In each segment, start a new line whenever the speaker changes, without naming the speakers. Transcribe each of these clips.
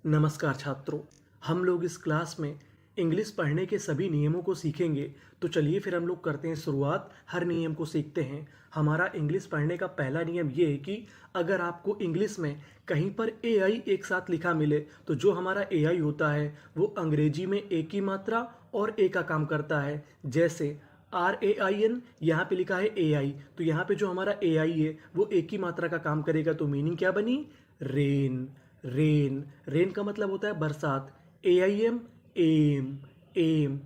नमस्कार छात्रों। हम लोग इस क्लास में इंग्लिश पढ़ने के सभी नियमों को सीखेंगे। तो चलिए फिर हम लोग करते हैं शुरुआत। हर नियम को सीखते हैं। हमारा इंग्लिश पढ़ने का पहला नियम ये है कि अगर आपको इंग्लिश में कहीं पर एआई एक साथ लिखा मिले तो जो हमारा एआई होता है वो अंग्रेजी में ए की मात्रा और ए का काम करता है। जैसे RAIN यहाँ पे लिखा है AI, तो यहाँ पे जो हमारा AI है वो एक ही मात्रा का काम करेगा। तो मीनिंग क्या बनी? रेन। रेन रेन का मतलब होता है बरसात। AIM aim. Aim.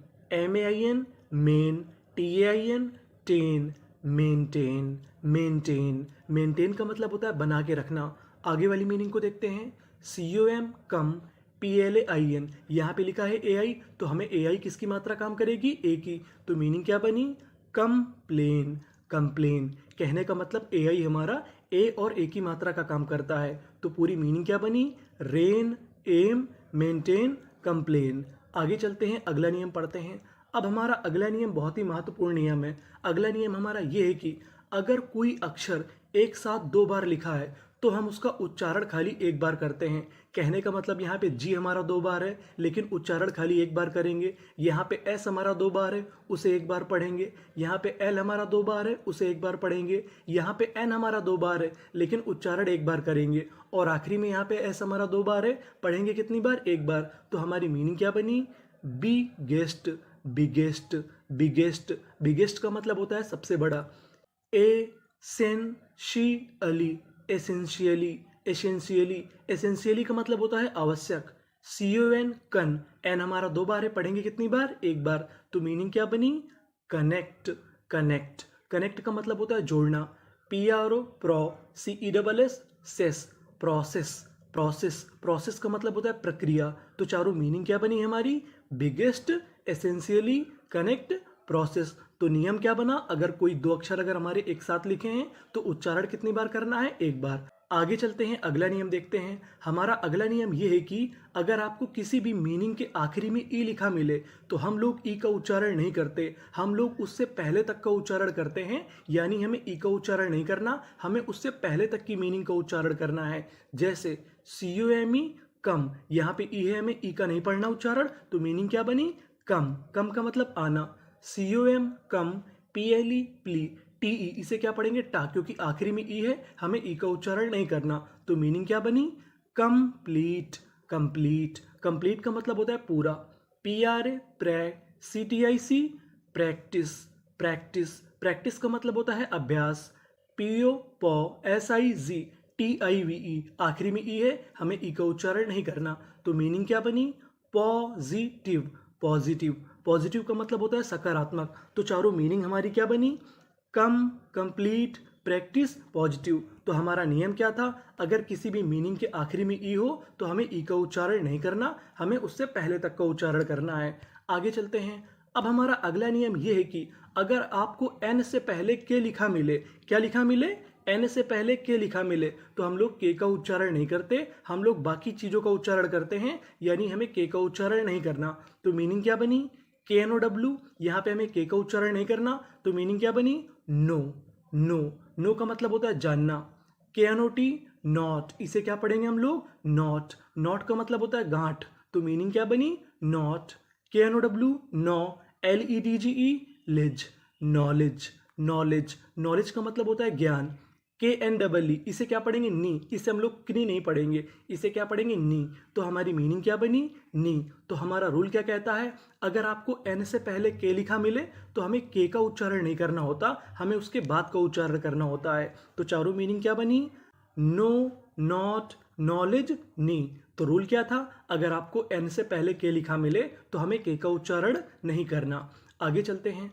MAIN main. TAIN tain. Maintain. Maintain maintain का मतलब होता है बना के रखना। आगे वाली मीनिंग को देखते हैं। COM कम। PLAIN यहाँ पे लिखा है AI, तो हमें AI किसकी मात्रा काम करेगी? ए की। तो मीनिंग क्या बनी? कंप्लेन। कंप्लेन कहने का मतलब AI हमारा ए और ए की मात्रा का काम करता है। तो पूरी मीनिंग क्या बनी? Rain, aim, maintain, complain. आगे चलते हैं, अगला नियम पढ़ते हैं। अब हमारा अगला नियम बहुत ही महत्वपूर्ण नियम है। अगला नियम हमारा ये है कि अगर कोई अक्षर एक साथ दो बार लिखा है तो हम उसका उच्चारण खाली एक बार करते हैं। कहने का मतलब यहाँ पे जी हमारा दो बार है लेकिन उच्चारण खाली एक बार करेंगे। यहाँ पे एस हमारा दो बार है, उसे एक बार पढ़ेंगे। यहाँ पे एल हमारा दो बार है, उसे एक बार पढ़ेंगे। यहाँ पे एन हमारा दो बार है लेकिन उच्चारण एक बार करेंगे। और आखिरी में यहाँ पे एस हमारा दो बार है, पढ़ेंगे कितनी बार? एक बार। तो हमारी मीनिंग क्या बनी? बिगेस्ट। बिगेस्ट। बिगेस्ट बिगेस्ट का मतलब होता है सबसे बड़ा। एसेंशियली। एसेंशियली। एसेंशियली एसेंशियली का मतलब होता है आवश्यक। CON कन। एन हमारा दो बार है, पढ़ेंगे कितनी बार? एक बार। तो मीनिंग क्या बनी? कनेक्ट। कनेक्ट कनेक्ट का मतलब होता है जोड़ना। PRO pro. CESS cess. Process. Process process का मतलब होता है प्रक्रिया। तो चारों मीनिंग क्या बनी हमारी? Biggest, essentially, connect, process. तो नियम क्या बना? अगर कोई दो अक्षर अगर हमारे एक साथ लिखे हैं तो उच्चारण कितनी बार करना है? एक बार। आगे चलते हैं, अगला नियम देखते हैं। हमारा अगला नियम यह है कि अगर आपको किसी भी मीनिंग के आखिरी में ई लिखा मिले तो हम लोग ई का उच्चारण नहीं करते, हम लोग उससे पहले तक का उच्चारण करते हैं। यानी हमें ई का उच्चारण नहीं करना, हमें उससे पहले तक की मीनिंग का उच्चारण करना है। जैसे COME कम, यहाँ पे ई है, हमें ई का नहीं पढ़ना उच्चारण। तो मीनिंग क्या बनी? कम। कम का मतलब आना। COM कम। PLE plea. TE इसे क्या पढ़ेंगे? टा, क्योंकि आखिरी में ई है, हमें ई का उच्चारण नहीं करना। तो मीनिंग क्या बनी? कंप्लीट। कंप्लीट कंप्लीट का मतलब होता है पूरा। PRA prac. CTIC practice. Practice practice का मतलब होता है अभ्यास। PO पो। SIZ TIVE आखिरी में ई है, हमें ई का उच्चारण नहीं करना। तो मीनिंग क्या बनी? पॉजिटिव। पॉजिटिव पॉजिटिव का मतलब होता है सकारात्मक। तो चारों मीनिंग हमारी क्या बनी? कम, कंप्लीट, प्रैक्टिस, पॉजिटिव। तो हमारा नियम क्या था? अगर किसी भी मीनिंग के आखिरी में ई हो तो हमें ई का उच्चारण नहीं करना, हमें उससे पहले तक का उच्चारण करना है। आगे चलते हैं। अब हमारा अगला नियम यह है कि अगर आपको एन से पहले के लिखा मिले, क्या लिखा मिले? एन से पहले के लिखा मिले तो हम लोग के का उच्चारण नहीं करते, हम लोग बाकी चीज़ों का उच्चारण करते हैं। यानी हमें के का उच्चारण नहीं करना। तो मीनिंग क्या बनी? KNOW यहाँ पे हमें के का उच्चारण नहीं करना। तो मीनिंग क्या बनी? नो। नो नो का मतलब होता है जानना। KNOT नॉट, इसे क्या पढ़ेंगे हम लोग? नॉट। नॉट का मतलब होता है गांठ। तो मीनिंग क्या बनी? Knot. KNOW know. LEDGE ledge. Knowledge. Knowledge knowledge का मतलब होता है ज्ञान। KNEE इसे क्या पढ़ेंगे? नी। इसे हम लोग क्नी नहीं पढ़ेंगे, इसे क्या पढ़ेंगे? नी। तो हमारी मीनिंग क्या बनी? नी। तो हमारा रूल क्या कहता है? अगर आपको एन से पहले के लिखा मिले तो हमें के का उच्चारण नहीं करना होता, हमें उसके बाद का उच्चारण करना होता है। तो चारों मीनिंग क्या बनी? नो, नॉट, नॉलेज, नी। तो रूल क्या था? अगर आपको एन से पहले के लिखा मिले तो हमें के का उच्चारण नहीं करना। आगे चलते हैं।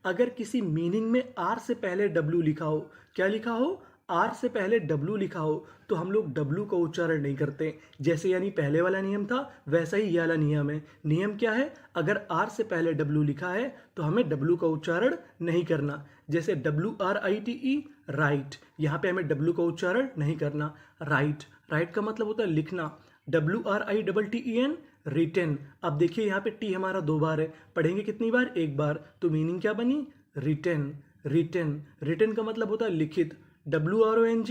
अगर किसी मीनिंग में आर से पहले डब्ल्यू लिखा हो, क्या लिखा हो? आर से पहले डब्ल्यू लिखा हो तो हम लोग डब्ल्यू का उच्चारण नहीं करते। जैसे यानी पहले वाला नियम था वैसा ही ये वाला नियम है। नियम क्या है? अगर आर से पहले डब्ल्यू लिखा है तो हमें डब्ल्यू का उच्चारण नहीं करना। जैसे WRITE राइट, यहाँ पे हमें डब्ल्यू का उच्चारण नहीं करना। राइट। राइट का मतलब होता है लिखना। WRITTEN written. अब देखिए यहाँ पे टी हमारा दो बार है, पढ़ेंगे कितनी बार? एक बार। तो मीनिंग क्या बनी? रिटेन। रिटेन रिटेन का मतलब होता है लिखित। WRONG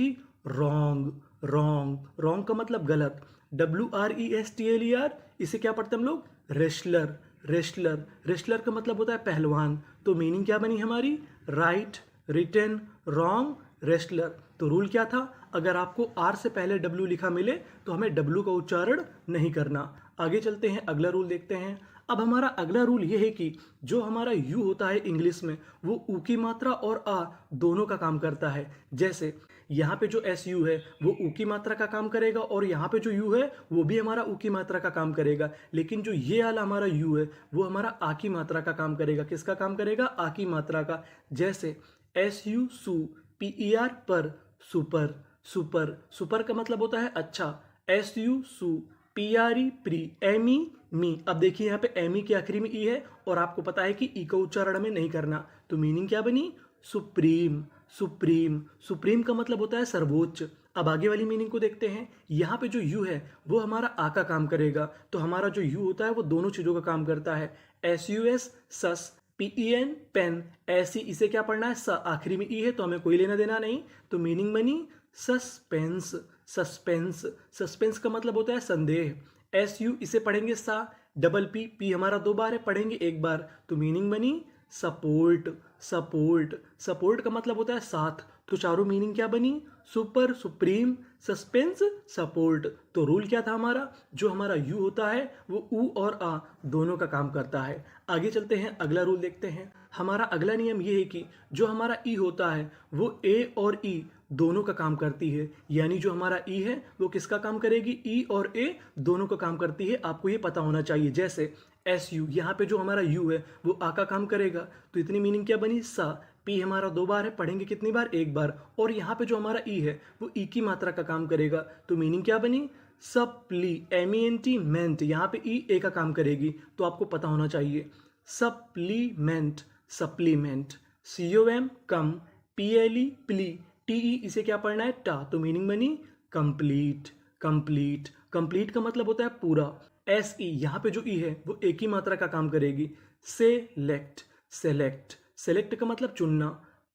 wrong. रॉन्ग रॉन्ग का मतलब गलत। WRESTLER, इसे क्या पढ़ते हैं हम लोग? रेस्लर। रेस्लर, रेस्लर का मतलब होता है पहलवान। तो मीनिंग क्या बनी हमारी? Write, written, wrong, wrestler. तो रूल क्या था? अगर आपको आर से पहले डब्ल्यू लिखा मिले तो हमें डब्ल्यू का उच्चारण नहीं करना। आगे चलते हैं, अगला रूल देखते हैं। अब हमारा अगला रूल ये है कि जो हमारा यू होता है इंग्लिश में, वो ऊ की मात्रा और आ दोनों का काम करता है। जैसे यहाँ पे जो एस यू है वो ऊ की मात्रा का काम करेगा, और यहाँ पे जो यू है वो भी हमारा ऊ की मात्रा का काम करेगा। लेकिन जो ये वाला हमारा यू है वो हमारा आ की मात्रा का काम करेगा। किसका काम करेगा? आ की मात्रा का। जैसे S U su, P E R per, super. Super, super का मतलब होता है अच्छा। S U su, P R E pre, M E me. अब देखिए यहाँ पे एम ई के आखिरी में ई है, और आपको पता है कि ई का उच्चारण हमें नहीं करना। तो मीनिंग क्या बनी? सुप्रीम। सुप्रीम, सुप्रीम का मतलब होता है सर्वोच्च। अब आगे वाली मीनिंग को देखते हैं। यहाँ पे जो यू है वो हमारा आ का काम करेगा। तो हमारा जो यू होता है वो दोनों चीजों का काम करता है। एस यू एस, सस, पी ई एन, पेन, ऐसी। इसे क्या पढ़ना है? स, आखिरी में ई है तो हमें कोई लेना देना नहीं। तो मीनिंग बनी सस्पेंस। सस्पेंस, सस्पेंस का मतलब होता है संदेह। एस यू, इसे पढ़ेंगे सा, डबल पी, पी हमारा 2 बार है, पढ़ेंगे 1 बार। तो मीनिंग बनी सपोर्ट। सपोर्ट, सपोर्ट का मतलब होता है साथ। तो चारों मीनिंग क्या बनी? Super, supreme, suspense, support. तो रूल क्या था हमारा? जो हमारा यू होता है वो ऊ और आ दोनों का काम करता है। आगे चलते हैं, अगला रूल देखते हैं। हमारा अगला नियम ये है कि जो हमारा ई होता है वो ए और ई दोनों का काम करती है। यानी जो हमारा ई है वो किसका काम करेगी? ई और ए दोनों का काम करती है। आपको ये पता होना चाहिए। जैसे एस यू, यहाँ पे जो हमारा यू है वो आ का काम करेगा। तो इतनी मीनिंग क्या बनी? सा, पी हमारा 2 बार है, पढ़ेंगे कितनी बार? 1 बार। और यहाँ पे जो हमारा ई है वो ई की मात्रा का काम करेगा। तो मीनिंग क्या बनी? सप्ली, MENT, यहाँ पे ई ए का काम करेगी। तो आपको पता होना चाहिए। Supplement, supplement. COM, कम, PLE, प्ली, TE, इसे क्या पढ़ना है? टा। तो मीनिंग बनी कंप्लीट। कंप्लीट, कंप्लीट का मतलब होता है पूरा। SE, यहाँ पे जो ई है वो एक ही मात्रा का काम करेगी। सेलेक्ट, सेलेक्ट, सेलेक्ट का मतलब चुनना।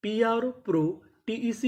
PR, pro, TEC,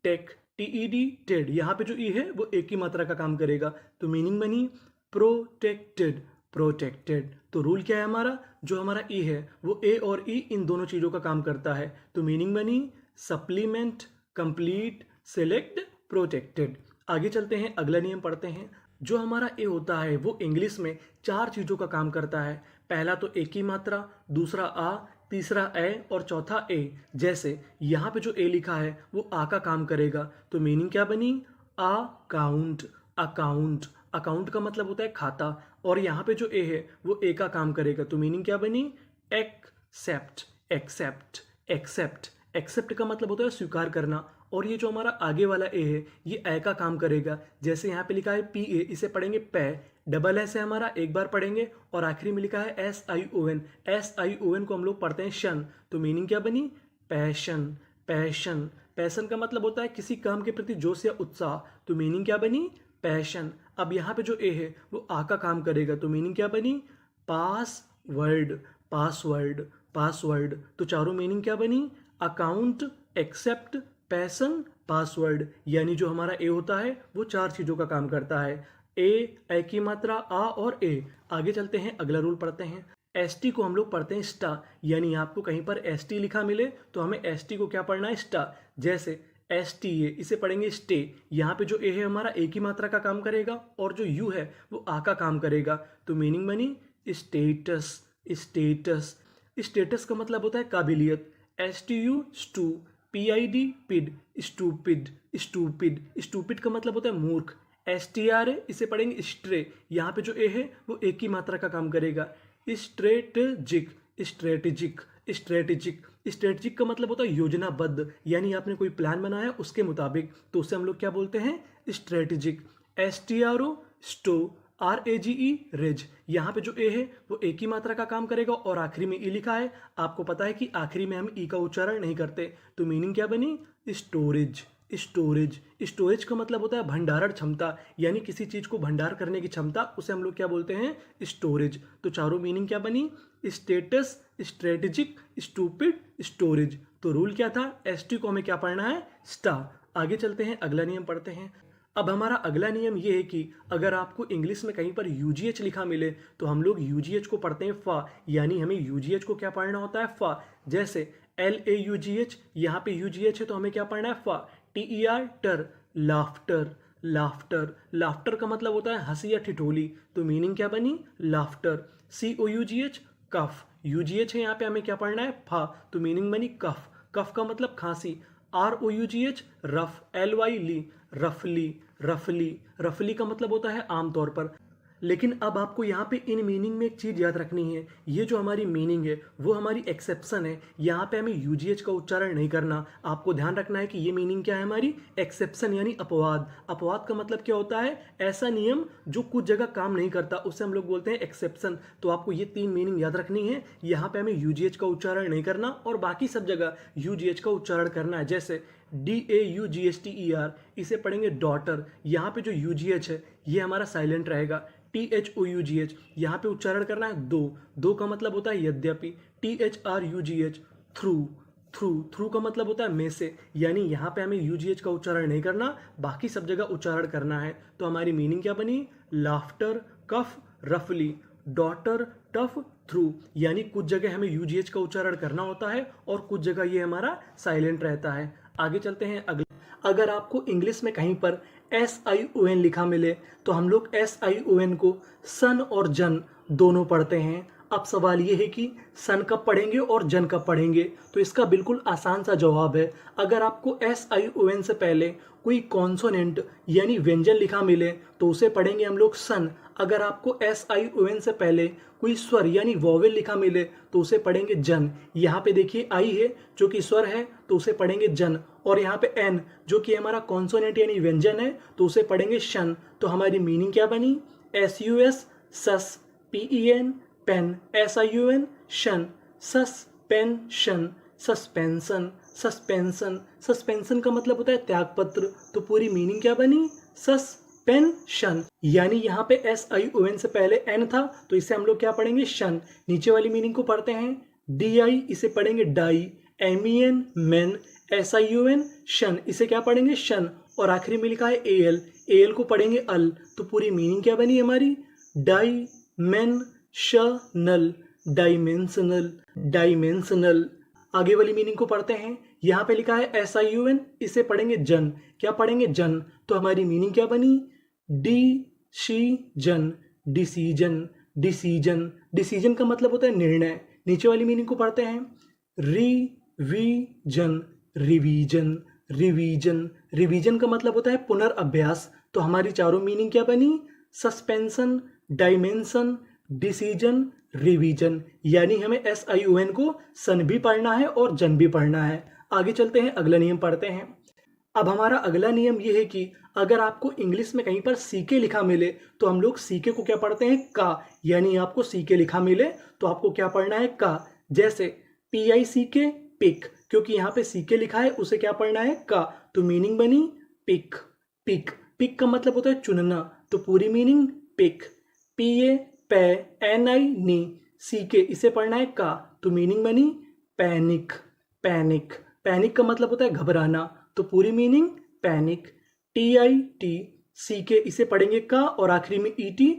tec, TED, ted, यहाँ पे जो ई है वो एक ही मात्रा का काम करेगा। तो मीनिंग बनी प्रोटेक्टेड। प्रोटेक्टेड। तो रूल क्या है हमारा? जो हमारा ई है वो ए और ई इन दोनों चीजों का काम करता है। तो मीनिंग बनी सप्लीमेंट, कंप्लीट, सेलेक्ट, प्रोटेक्टेड। आगे चलते हैं, अगला नियम पढ़ते हैं। जो हमारा ए होता है वो इंग्लिश में 4 चीजों का काम करता है। पहला तो एक ही मात्रा, दूसरा आ, तीसरा ए और चौथा ए। जैसे यहाँ पे जो ए लिखा है वो आ का काम करेगा। तो मीनिंग क्या बनी? अकाउंट। अकाउंट, अकाउंट का मतलब होता है खाता, और यहाँ पे जो ए है वो ए का काम करेगा। तो मीनिंग क्या बनी? एक्सेप्ट। एक्सेप्ट, एक्सेप्ट, एक्सेप्ट का मतलब होता है स्वीकार करना। और ये जो हमारा आगे वाला ए है ये ए का काम करेगा। जैसे यहाँ पे लिखा है PA, इसे पढ़ेंगे पै, डबल एस है हमारा, 1 बार पढ़ेंगे। और आखिरी में लिखा है SION, SION को हम लोग पढ़ते हैं शन। तो मीनिंग क्या बनी? पैशन। पैशन, पैशन का मतलब होता है किसी काम के प्रति जोश या उत्साह। तो मीनिंग क्या बनी? पैशन। अब यहाँ पे जो ए है वो आ का काम करेगा। तो मीनिंग क्या बनी? पासवर्ड। Password, password. तो चारों मीनिंग क्या बनी? Account, accept, passion, password. यानी जो हमारा ए होता है वो 4 चीजों का काम करता है। ए की मात्रा, आ और ए। आगे चलते हैं, अगला रूल पढ़ते हैं। ST को हम लोग पढ़ते हैं स्टा। यानी आपको कहीं पर ST लिखा मिले तो हमें ST को क्या पढ़ना है? स्टा। जैसे STA, इसे पढ़ेंगे स्टे। यहाँ पे जो ए है हमारा एक ही मात्रा का काम करेगा, और जो यू है वो आ का काम करेगा। तो मीनिंग बनी स्टेटस। स्टेटस, स्टेटस का मतलब होता है काबिलियत। STU, स्टू, PID, पिड, स्टूपिड। स्टूपिड, स्टूपिड का मतलब होता है मूर्ख। STRA, इसे पढ़ेंगे स्ट्रे। यहाँ पे जो ए है वो एक ही मात्रा का काम करेगा। स्ट्रेटेजिक। स्ट्रेटेजिक, स्ट्रेटेजिक, स्ट्रेटेजिक का मतलब होता है योजनाबद्ध। यानी आपने कोई प्लान बनाया उसके मुताबिक, तो उसे हम लोग क्या बोलते हैं? स्ट्रेटेजिक। STRO, स्टो, RAGE, रेज। यहाँ पे जो ए है वो एक ही मात्रा का काम करेगा, और आखिरी में ई लिखा है। आपको पता है कि आखिरी में हम ई का उच्चारण नहीं करते। तो मीनिंग क्या बनी? स्टोरेज। स्टोरेज, स्टोरेज का मतलब होता है भंडारण क्षमता। यानी किसी चीज को भंडार करने की क्षमता, उसे हम लोग क्या बोलते हैं? स्टोरेज। तो चारों मीनिंग क्या बनी? Status, strategic, stupid, storage. तो रूल क्या था? ST को हमें क्या पढ़ना है? स्टा। आगे चलते हैं, अगला नियम पढ़ते हैं। अब हमारा अगला नियम ये है कि अगर आपको इंग्लिश में कहीं पर यूजीएच लिखा मिले तो हम लोग यूजीएच को पढ़ते हैं फा, यानी हमें यूजीएच को क्या पढ़ना होता है? फा। जैसे LAUGH, यहाँ पे यूजीएच है तो हमें क्या पढ़ना है? फा। TER टर, लाफ्टर, लाफ्टर। लाफ्टर का मतलब होता है हंसी या ठिठोली, तो मीनिंग क्या बनी? लाफ्टर। COUGH, कफ। यूजीएच है यहाँ पे, हमें क्या पढ़ना है? फा, तो मीनिंग बनी कफ। कफ का मतलब खांसी। ROUGH, rough. LY, ली, रफली, रफली। रफली का मतलब होता है आमतौर पर। लेकिन अब आपको यहाँ पे इन मीनिंग में एक चीज़ याद रखनी है, ये जो हमारी मीनिंग है वो हमारी एक्सेप्शन है। यहाँ पे हमें यूजीएच का उच्चारण नहीं करना। आपको ध्यान रखना है कि ये मीनिंग क्या है हमारी? एक्सेप्शन यानी अपवाद। अपवाद का मतलब क्या होता है? ऐसा नियम जो कुछ जगह काम नहीं करता, उसे हम लोग बोलते हैं एक्सेप्शन। तो आपको ये 3 मीनिंग याद रखनी है। यहाँ पे हमें यूजीएच का उच्चारण नहीं करना और बाकी सब जगह यूजीएच का उच्चारण करना है। जैसे DAUGHTER, इसे पढ़ेंगे डॉटर। यहाँ पे जो यूजीएच है ये हमारा साइलेंट रहेगा। THOUGH, यहाँ पे उच्चारण करना है दो। दो का मतलब होता है यद्यपि। THRUGH, through. थ्रू, थ्रू का मतलब होता है में से, यानी यहाँ पे हमें यूजीएच का उच्चारण नहीं करना, बाकी सब जगह उच्चारण करना है। तो हमारी मीनिंग क्या बनी? लाफ्टर, कफ, रफली, डॉटर, टफ, थ्रू। यानी कुछ जगह हमें यूजीएच का उच्चारण करना होता है और कुछ जगह ये हमारा साइलेंट रहता है। आगे चलते हैं अगले। अगर आपको इंग्लिश में कहीं पर SION लिखा मिले तो हम लोग SION को सन और जन दोनों पढ़ते हैं। अब सवाल ये है कि सन कब पढ़ेंगे और जन कब पढ़ेंगे? तो इसका बिल्कुल आसान सा जवाब है। अगर आपको SION से पहले कोई कॉन्सोनेंट यानी व्यंजन लिखा मिले तो उसे पढ़ेंगे हम लोग सन। अगर आपको SION से पहले कोई स्वर यानी वॉवेल लिखा मिले तो उसे पढ़ेंगे जन। यहाँ पे देखिए आई है जो कि स्वर है तो उसे पढ़ेंगे जन, और यहाँ पे एन जो कि हमारा कॉन्सोनेंट यानी व्यंजन है तो उसे पढ़ेंगे शन। तो हमारी मीनिंग क्या बनी? SUS, सस, PEN, पेन, SION, शन, सस्पेंशन, सस्पेंशन, सस्पेंशन। सस्पेंशन का मतलब होता है त्यागपत्र, तो पूरी मीनिंग क्या बनी? सस्पेंशन। यानी यहाँ पे SION से पहले एन था तो इसे हम लोग क्या पढ़ेंगे? शन। नीचे वाली मीनिंग को पढ़ते हैं DI, इसे पढ़ेंगे डाई। MEN, main. SION, शन, इसे क्या पढ़ेंगे? शन। और आखिरी में लिखा है AL, AL को पढ़ेंगे अल। तो पूरी मीनिंग क्या बनी हमारी? Dimensional, dimensional, dimensional. आगे वाली मीनिंग को पढ़ते हैं। यहाँ पे लिखा है SION, इसे पढ़ेंगे जन। क्या पढ़ेंगे? जन। तो हमारी मीनिंग क्या बनी? Decision, decision, decision. डिसीजन का मतलब होता है निर्णय। नीचे वाली मीनिंग को पढ़ते हैं रिवीजन, रिवीजन, रिवीजन। रिवीजन का मतलब होता है पुनर्अभ्यास। तो हमारी चारों मीनिंग क्या बनी? Suspension, dimension, decision, revision. यानी हमें SION को सन भी पढ़ना है और जन भी पढ़ना है। आगे चलते हैं, अगला नियम पढ़ते हैं। अब हमारा अगला नियम यह है कि अगर आपको इंग्लिश में कहीं पर CK लिखा मिले तो हम लोग CK को क्या पढ़ते हैं? का। यानी आपको CK लिखा मिले तो आपको क्या पढ़ना है? का। जैसे PICK, पिक, क्योंकि यहाँ पे CK लिखा है उसे क्या पढ़ना है? का। तो मीनिंग बनी पिक, पिक। पिक का मतलब होता है चुनना, तो पूरी मीनिंग पिक। PA, पे, NI, नी, CK, इसे पढ़ना है का, तो मीनिंग बनी पैनिक, पैनिक। पैनिक का मतलब होता है घबराना, तो पूरी मीनिंग पैनिक। TIT, CK, इसे पढ़ेंगे का और आखिरी में ET,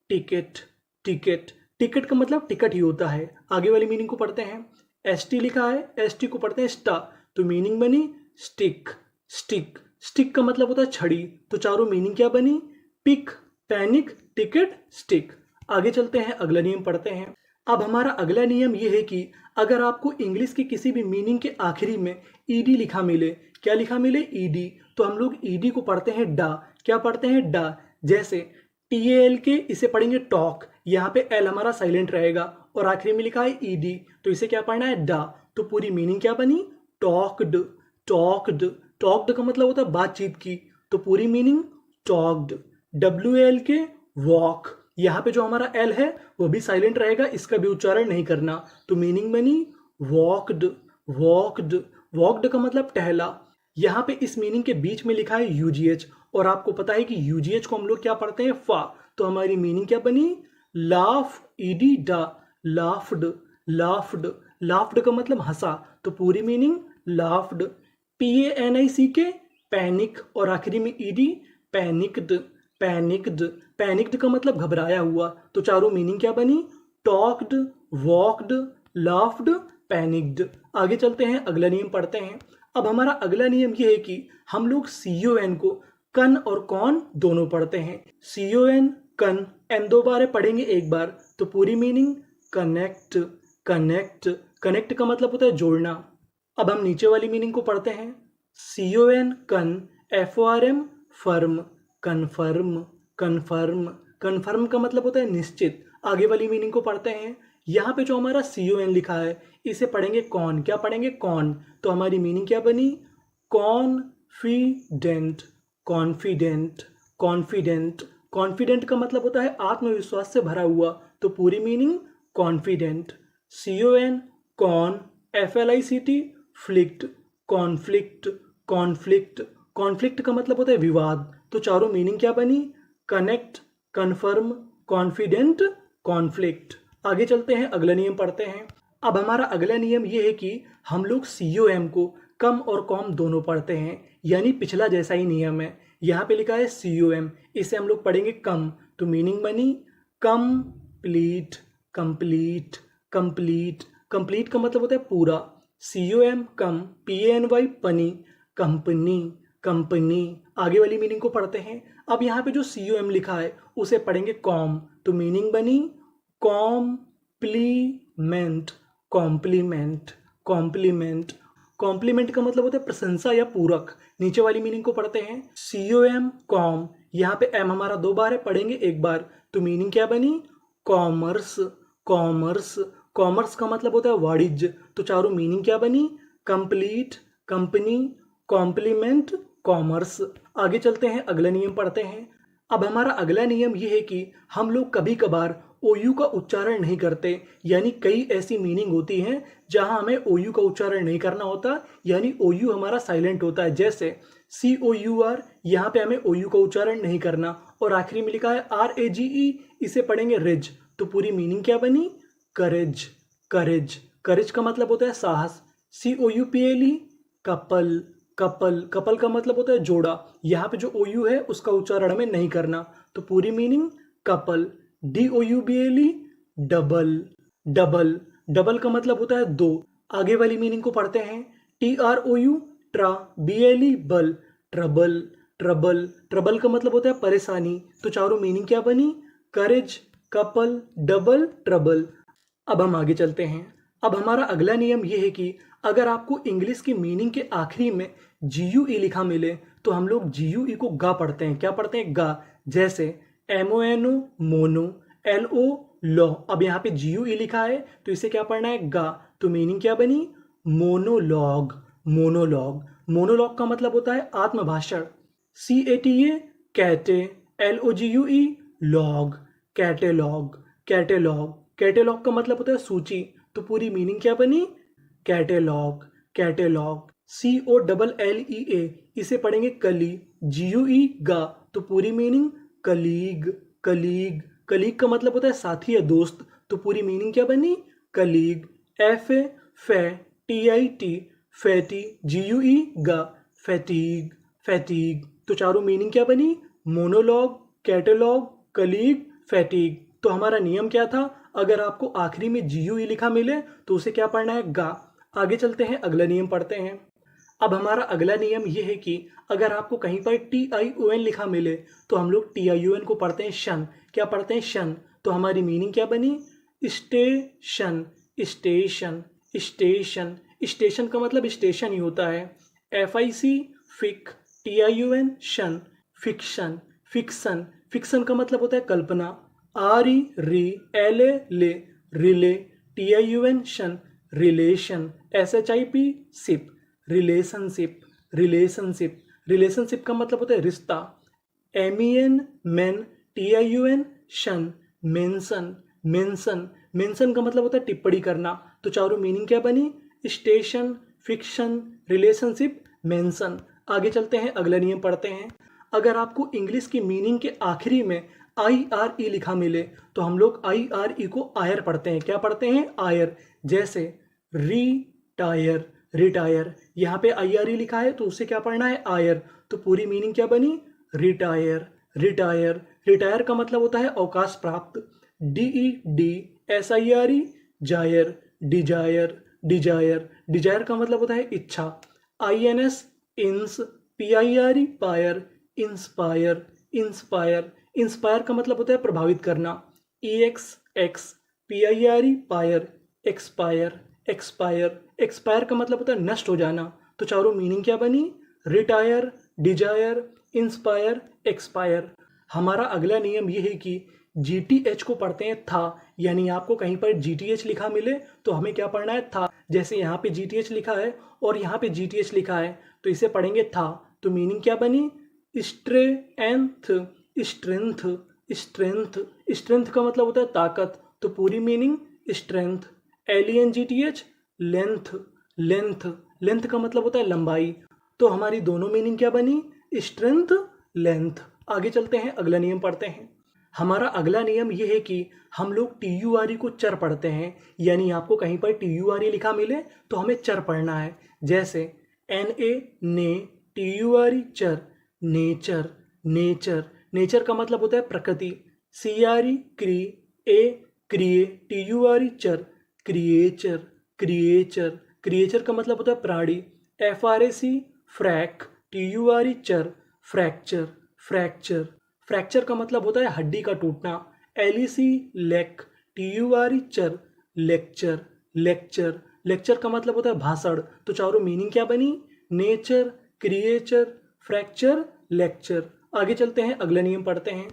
टिकट, टिकट। टिकट का मतलब टिकट ही होता है। आगे वाली मीनिंग को पढ़ते हैं। ST लिखा है, ST को पढ़ते हैं स्टा, तो मीनिंग बनी स्टिक, स्टिक। स्टिक का मतलब होता है छड़ी, तो चारों मीनिंग क्या बनी? Pick, panic, ticket, stick. आगे चलते हैं, अगला नियम पढ़ते हैं। अब हमारा अगला नियम यह है कि अगर आपको इंग्लिश की किसी भी मीनिंग के आखिरी में ED लिखा मिले, क्या लिखा मिले? ED, तो हम लोग ED को पढ़ते हैं डा। क्या पढ़ते हैं? डा। जैसे TAL के, इसे पढ़ेंगे टॉक, यहाँ पे L हमारा साइलेंट रहेगा और आखिरी में लिखा है ED, तो इसे क्या पढ़ना है? डा। तो पूरी मीनिंग क्या बनी? Talked, talked. टॉक्ड का मतलब होता है बातचीत की, तो पूरी मीनिंग टॉक्ड। WAL के वॉक, यहाँ पे जो हमारा L है वो भी साइलेंट रहेगा, इसका भी उच्चारण नहीं करना, तो मीनिंग बनी वॉकड, वॉकड। वॉकड का मतलब टहला। यहाँ पे इस मीनिंग के बीच में लिखा है UGH, और आपको पता है कि UGH को हम लोग क्या पढ़ते हैं? फा। तो हमारी मीनिंग क्या बनी? लाफ, ED, डा, लाफ्ड, लाफ्ड। लाफ्ड का मतलब हंसा, तो पूरी मीनिंग लाफ्ड। PANICK, पैनिक, और आखिरी में ED, पैनिक्ड, पैनिक्ड, पैनिक्ड का मतलब घबराया हुआ। तो चारों मीनिंग क्या बनी? Talked, walked, laughed, panicked. आगे चलते हैं, अगला नियम पढ़ते हैं। अब हमारा अगला नियम ये है कि हम लोग CON को कन और कॉन दोनों पढ़ते हैं। CON कन, एन दो बार है, पढ़ेंगे एक बार तो पूरी मीनिंग कनेक्ट, कनेक्ट। कनेक्ट का मतलब होता है जोड़ना। अब हम नीचे वाली मीनिंग को पढ़ते हैं। CON कन, FORM firm, confirm, confirm. Confirm का मतलब होता है निश्चित। आगे वाली मीनिंग को पढ़ते हैं। यहाँ पे जो हमारा CON लिखा है इसे पढ़ेंगे कॉन। क्या पढ़ेंगे? कॉन। तो हमारी मीनिंग क्या बनी? Confident, confident, confident. कॉन्फिडेंट का मतलब होता है आत्मविश्वास से भरा हुआ। तो पूरी meaning confident. CON con, FLICT flict, conflict, conflict. Conflict का मतलब होता है विवाद। तो चारों मीनिंग क्या बनी? Connect, confirm, confident, conflict. आगे चलते हैं, अगला नियम पढ़ते हैं। अब हमारा अगला नियम ये है कि हम लोग COM को कम और कॉम दोनों पढ़ते हैं, यानी पिछला जैसा ही नियम है। यहाँ पे लिखा है COM, इसे हम लोग पढ़ेंगे कम। तो मीनिंग बनी कंप्लीट, कंप्लीट, कंप्लीट। कंप्लीट का मतलब होता है पूरा। COM कम, PANY पनी, कंपनी, कंपनी। आगे वाली मीनिंग को पढ़ते हैं। अब यहाँ पे जो COM लिखा है उसे पढ़ेंगे कॉम। तो मीनिंग बनी कॉम्प्लीमेंट, कॉम्प्लीमेंट, कॉम्प्लीमेंट। कॉम्प्लीमेंट का मतलब होता है प्रशंसा या पूरक। नीचे वाली मीनिंग को पढ़ते हैं। COM कॉम, यहाँ पे M हमारा दो बार है, पढ़ेंगे एक बार। तो मीनिंग क्या बनी? Commerce, commerce. कॉमर्स का मतलब होता है वाणिज्य। तो चारों मीनिंग क्या बनी? Complete, company, compliment, commerce. आगे चलते हैं, अगला नियम पढ़ते हैं। अब हमारा अगला नियम यह है कि हम लोग कभी कभार OU का उच्चारण नहीं करते, यानी कई ऐसी मीनिंग होती हैं जहां हमें OU का उच्चारण नहीं करना होता, यानी OU हमारा साइलेंट होता है। जैसे COUR, यहाँ पे हमें OU का उच्चारण नहीं करना। और आखिरी में लिखा है RAGE, इसे पढ़ेंगे रिज। तो पूरी मीनिंग क्या बनी? करेज, करेज। करेज का मतलब होता है साहस। COUPLE couple, couple. कपल का मतलब होता है जोड़ा। यहाँ पे जो OU है उसका उच्चारण हमें नहीं करना। तो पूरी meaning couple. DOUBLE double, double. Double का मतलब होता है दो। आगे वाली मीनिंग को पढ़ते हैं। TROU ट्रा, BLE बल, ट्रबल, ट्रबल। ट्रबल का मतलब होता है परेशानी। तो चारों मीनिंग क्या बनी? करेज, कपल, डबल, ट्रबल। अब हम आगे चलते हैं। अब हमारा अगला नियम यह है कि अगर आपको इंग्लिश की मीनिंग के आखिरी में GUE लिखा मिले तो हम लोग GUE को गा पढ़ते हैं। क्या पढ़ते हैं? गा। जैसे MONO मोनो, LO लो। अब यहाँ पे GUE लिखा है तो इसे क्या पढ़ना है? गा। तो मीनिंग क्या बनी? Monologue, monologue. मोनोलॉग का मतलब होता है आत्मभाषण। CATA कैटे, LOGUE log, catalogue, catalogue. Catalogue का मतलब होता है सूची। तो पूरी मीनिंग क्या बनी? Catalogue, catalogue. COLLEA, इसे पढ़ेंगे कली। GUE गा। तो पूरी मीनिंग कलीग, कलीग। कलीग का मतलब होता है साथी या दोस्त। तो पूरी मीनिंग क्या बनी? कलीग। FA फै, TIT फैटी, GUE गा, फैटीग, फैटीग। तो चारों मीनिंग क्या बनी? Monologue, catalogue, colleague, fatigue. तो हमारा नियम क्या था? अगर आपको आखिरी में GUE लिखा मिले तो उसे क्या पढ़ना है? गा। आगे चलते हैं, अगला नियम पढ़ते हैं। अब हमारा अगला नियम यह है कि अगर आपको कहीं पर TION लिखा मिले तो हम लोग TION को पढ़ते हैं शन। क्या पढ़ते हैं? शन। तो हमारी मीनिंग क्या बनी? Station, station, station. स्टेशन का मतलब स्टेशन ही होता है। FIC fic, TION tion, fiction, fiction. Fiction का मतलब होता है कल्पना। RE re, LA la, rela, TION tion, relation. SHIP ship, relationship, relationship. Relationship का मतलब होता है रिश्ता। MEN men, TION tion, mention, mention. Mention का मतलब होता है टिप्पणी करना। तो चारों मीनिंग क्या बनी? Station, fiction, relationship, mention. आगे चलते हैं, अगला नियम पढ़ते हैं। अगर आपको इंग्लिश की मीनिंग के आखिरी में IRE लिखा मिले तो हम लोग IRE को आयर पढ़ते हैं। क्या पढ़ते हैं? आयर। जैसे रिटायर, रिटायर। यहाँ पे IRE लिखा है तो उसे क्या पढ़ना है? आयर। तो पूरी मीनिंग क्या बनी? रिटायर, रिटायर, रिटायर का मतलब होता है अवकाश प्राप्त। DEDSIRE, sire, desire, desire, desire का मतलब होता है इच्छा। INS, ins, PIRE, pire, inspire, inspire, inspire का मतलब होता है प्रभावित करना। EXX, PIRE, pire, expire, expire, expire का मतलब होता है नष्ट हो जाना। तो चारों मीनिंग क्या बनी? Retire, desire, inspire, expire. हमारा अगला नियम ये है कि GTH को पढ़ते हैं था, यानी आपको कहीं पर GTH लिखा मिले तो हमें क्या पढ़ना है? था। जैसे यहाँ पे GTH लिखा है और यहाँ पे GTH लिखा है तो इसे पढ़ेंगे था। तो मीनिंग क्या बनी? स्ट्रेंथ, स्ट्रेंथ, स्ट्रेंथ, स्ट्रेंथ का मतलब होता है ताकत। तो पूरी meaning strength. LENGTH, length, length, length का मतलब होता है लंबाई। तो हमारी दोनों मीनिंग क्या बनी? Strength, length. आगे चलते हैं, अगला नियम पढ़ते हैं। हमारा अगला नियम यह है कि हम लोग TURE को चर पढ़ते हैं, यानी आपको कहीं पर TURE लिखा मिले तो हमें चर पढ़ना है। जैसे NA, ने, TURE, चर, नेचर, नेचर, नेचर का मतलब होता है प्रकृति। CRE, क्री, ए, क्रिए, TURE, चर, क्रिएचर, क्रिएचर, क्रिएचर का मतलब होता है प्राणी। FRAC, फ्रैक, TURE, चर, फ्रैक्चर, फ्रैक्चर, फ्रैक्चर का मतलब होता है हड्डी का टूटना। LEC, लेक, TURE, चर, लेक्चर, लेक्चर, लेक्चर का मतलब होता है भाषण। तो चारों मीनिंग क्या बनी? Nature, creature, fracture, lecture. आगे चलते हैं, अगला नियम पढ़ते हैं।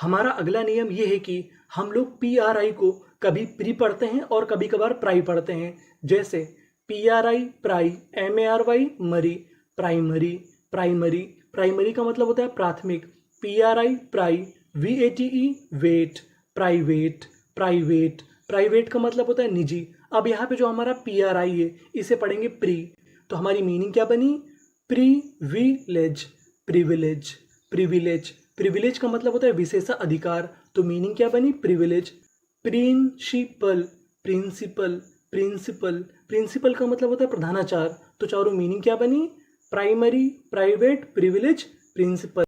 हमारा अगला नियम ये है कि हम लोग PRI को कभी प्री पढ़ते हैं और कभी कभार प्राई पढ़ते हैं। जैसे PRI, pri, MARY, mary, primary, primary, primary का मतलब होता है प्राथमिक। PRI, pri, VATE, vate, private, private, private का मतलब होता है निजी। अब यहाँ पे जो हमारा PRI है इसे पढ़ेंगे प्री। तो हमारी मीनिंग क्या बनी? प्रिविलेज, प्रिविलेज, प्रिविलेज, प्रिविलेज का मतलब होता है विशेषाधिकार। तो मीनिंग क्या बनी? Privilege. Principal, principal, principal, principal का मतलब होता है प्रधानाचार्य। तो चारों मीनिंग क्या बनी? Primary, private, privilege, principal.